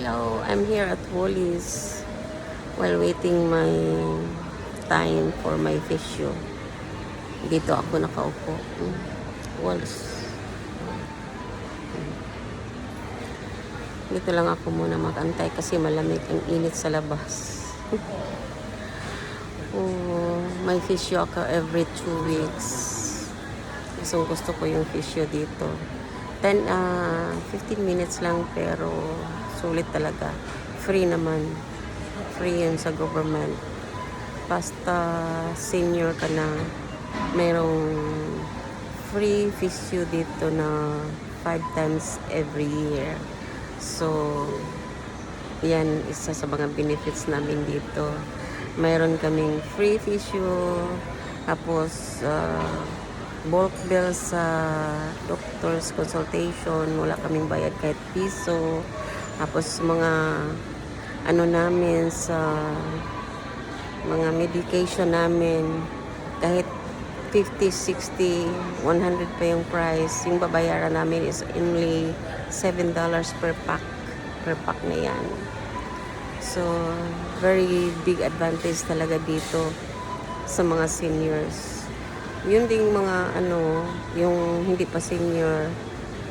Hello, I'm here at Woolies while waiting my time for my physio. Dito ako nakaupo. Woolies. Dito lang ako muna mag-antay kasi malamig ang init sa labas. May physio ako every 2 weeks. Gusto ko yung physio dito. 15 minutes lang pero sulit talaga. Free naman. Free yun sa government. Basta senior ka na, mayroong free physio dito na 5 times every year. So, yan isa sa mga benefits namin dito. Mayroon kaming free physio, tapos bulk bill sa doctor's consultation, wala kaming bayad kahit piso. Tapos mga ano namin sa mga medication namin, kahit 50, 60, 100 pa yung price, yung babayaran namin is only $7 per pack. Per pack na yan. So, very big advantage talaga dito sa mga seniors. Yun ding mga yung hindi pa senior,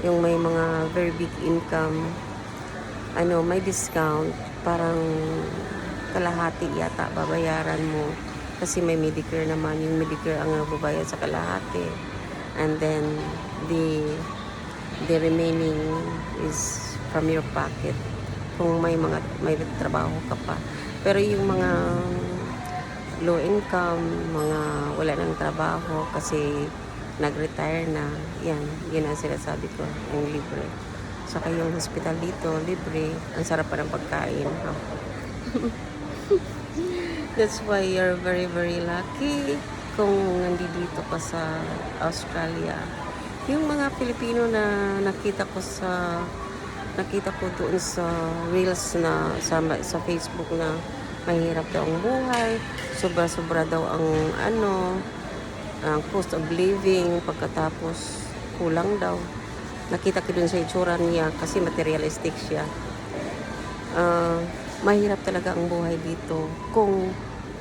yung may mga very big income, may discount, parang kalahati yata babayaran mo kasi may Medicare naman. Yung Medicare ang babayad sa kalahati, and then the remaining is from your pocket kung may trabaho ka pa. Pero yung mga low income, mga wala ng trabaho kasi nag-retire na, yan ang sinasabi ko, yung libre. Saka yung hospital dito, libre. Ang sarap pa ng pagkain. That's why you're very, very lucky kung nandito ka sa Australia. Yung mga Pilipino na nakita ko doon sa reels na sa Facebook na mahirap daw ang buhay, sobra-sobra daw ang ang cost of living, pagkatapos kulang daw. Nakita ko dun sa itsura niya kasi materialistic siya. Mahirap talaga ang buhay dito kung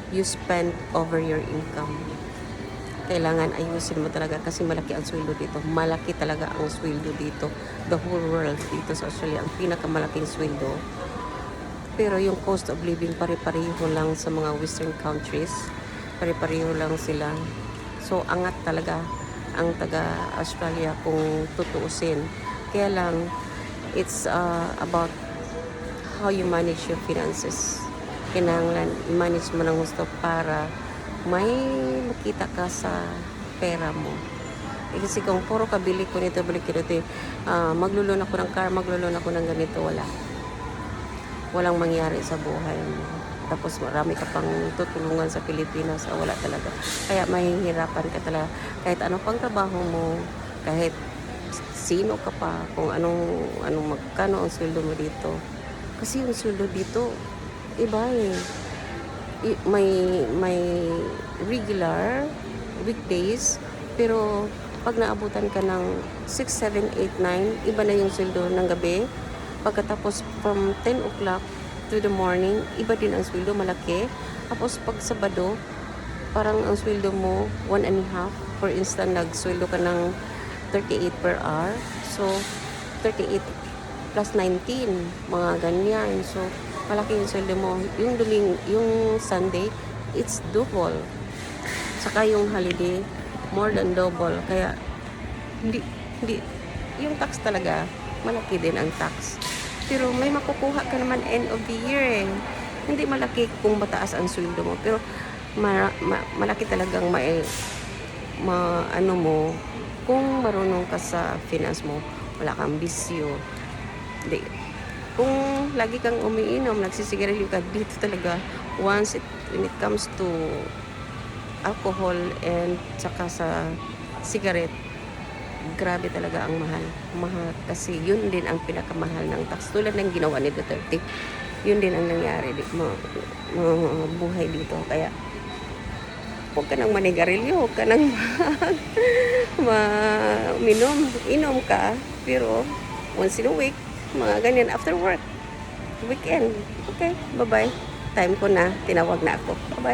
you spend over your income. Kailangan ayusin mo talaga kasi malaki ang sweldo dito. Malaki talaga ang sweldo dito. The whole world dito sa Australia, ang pinakamalaking sweldo. Pero yung cost of living pare-pareho lang sa mga western countries. Pare-pareho lang sila. So, angat talaga ang taga-Australia kung tutuusin. Kaya lang, it's about how you manage your finances. Kailangan i-manage mo ng gusto para may makita ka sa pera mo. Kasi kung puro ka bili ko nito, maglulun ako ng car, maglulun ako ng ganito, walang mangyari sa buhay mo. Tapos marami ka pang tutulungan sa Pilipinas, wala talaga. Kaya mahihirapan ka talaga. Kahit anong pang trabaho mo, kahit sino ka pa, kung magkano ang sweldo mo dito. Kasi yung sweldo dito, iba eh. May regular weekdays, pero pag naabutan ka ng 6, 7, 8, 9, iba na yung sweldo ng gabi. Pagkatapos from 10 o'clock to the morning, iba din ang sweldo, malaki. Tapos pag Sabado, parang ang sweldo mo 1.5. For instance, nagsweldo ka ng 38 per hour. So, 38 plus 19, mga ganyan. So, malaki yung sweldo mo. Yung Sunday, it's double. Saka yung holiday, more than double. Kaya, hindi, yung tax talaga, malaki din ang tax. Pero may makukuha ka naman end of the year eh. Hindi malaki kung mataas ang sweldo mo. Pero malaki talagang kung marunong ka sa finance mo, wala kang bisyo. Hindi. Kung lagi kang umiinom, nagsisigarilyo ka, dito talaga, when it comes to alcohol and saka sa cigarette, grabe talaga ang mahal. Mahal kasi yun din ang pinakamahal ng tax. Tulad ng ginawa ni Duterte, yun din ang nangyari buhay dito. Kaya huwag ka nang manigarilyo, huwag ka nang inom ka, pero once in a week, mga ganyan after work. weekend. Okay, bye-bye. Time ko na. Tinawag na ako. Bye-bye.